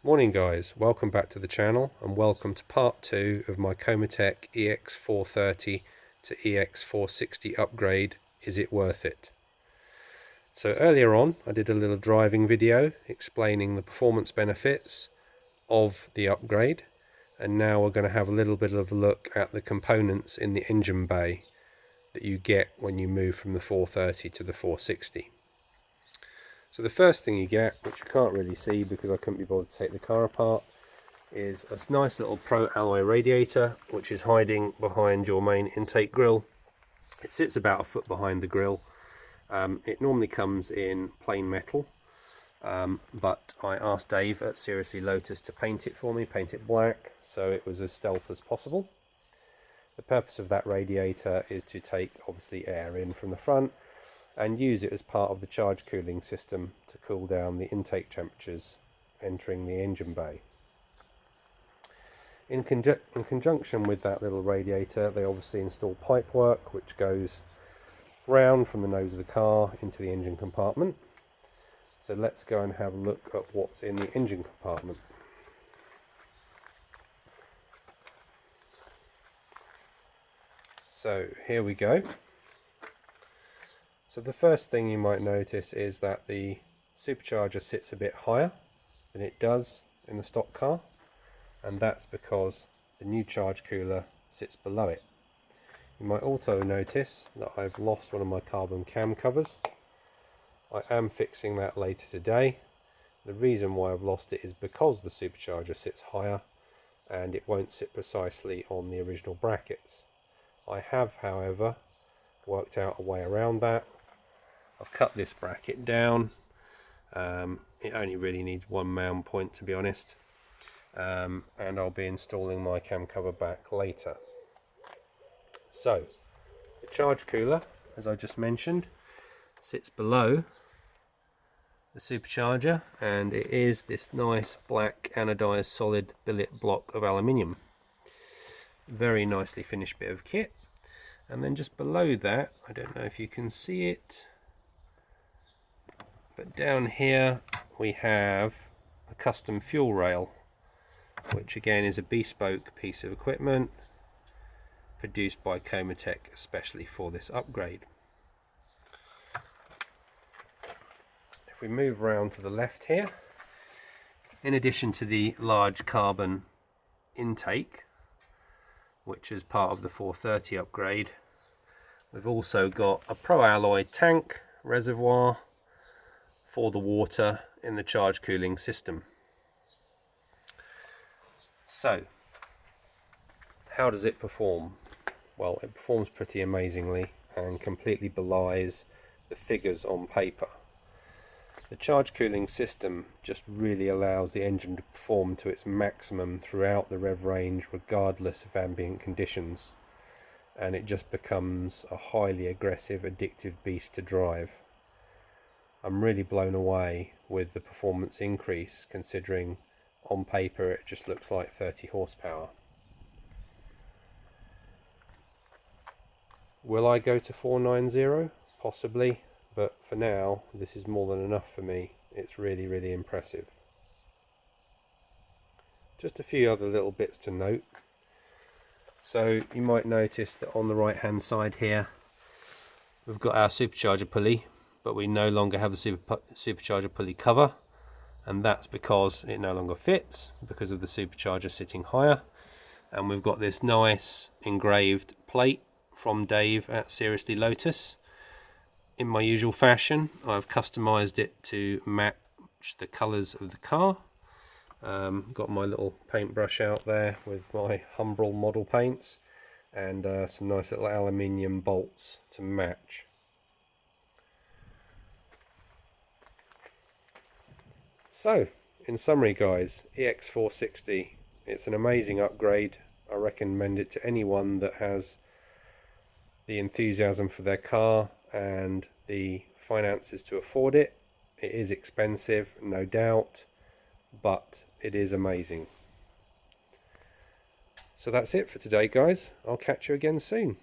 Morning guys, welcome back to the channel and welcome to part 2 of my Komotec EX430 to EX460 upgrade. Is it worth it? So earlier on I did a little driving video explaining the performance benefits of the upgrade, and now we're going to have a little bit of a look at the components in the engine bay that you get when you move from the 430 to the 460. So the first thing you get, which you can't really see because I couldn't be bothered to take the car apart, is a nice little Pro Alloy radiator which is hiding behind your main intake grille. It sits about a foot behind the grille. It normally comes in plain metal, but I asked Dave at Seriously Lotus to paint it for me, paint it black, so it was as stealth as possible. The purpose of that radiator is to take obviously air in from the front and use it as part of the charge cooling system to cool down the intake temperatures entering the engine bay. In conjunction with that little radiator, they obviously install pipework which goes round from the nose of the car into the engine compartment. So let's go and have a look at what's in the engine compartment. So here we go. So the first thing you might notice is that the supercharger sits a bit higher than it does in the stock car, and that's because the new charge cooler sits below it. You might also notice that I've lost one of my carbon cam covers. I am fixing that later today. The reason why I've lost it is because the supercharger sits higher and it won't sit precisely on the original brackets. I have, however, worked out a way around that. I've cut this bracket down. It only really needs one mount point, to be honest, and I'll be installing my cam cover back later. So the charge cooler, as I just mentioned, sits below the supercharger, and it is this nice black anodized solid billet block of aluminium. Very nicely finished bit of kit. And then just below that, I don't know if you can see it, but down here we have a custom fuel rail, which again is a bespoke piece of equipment produced by Komotec especially for this upgrade. If we move round to the left here, in addition to the large carbon intake, which is part of the 430 upgrade, we've also got a Pro Alloy tank reservoir for the water in the charge cooling system. So how does it perform? Well, it performs pretty amazingly and completely belies the figures on paper. The charge cooling system just really allows the engine to perform to its maximum throughout the rev range regardless of ambient conditions, and it just becomes a highly aggressive, addictive beast to drive. I'm really blown away with the performance increase, considering on paper it just looks like 30 horsepower. Will I go to 490? Possibly, but for now this is more than enough for me. It's really, really impressive. Just a few other little bits to note. So you might notice that on the right hand side here we've got our supercharger pulley, but we no longer have a supercharger pulley cover, and that's because it no longer fits because of the supercharger sitting higher. And we've got this nice engraved plate from Dave at Seriously Lotus. In my usual fashion, I've customized it to match the colors of the car. Got my little paintbrush out there with my Humbrol model paints, and some nice little aluminium bolts to match. So, in summary guys, EX460, it's an amazing upgrade. I recommend it to anyone that has the enthusiasm for their car and the finances to afford it. It is expensive, no doubt, but it is amazing. So that's it for today guys. I'll catch you again soon.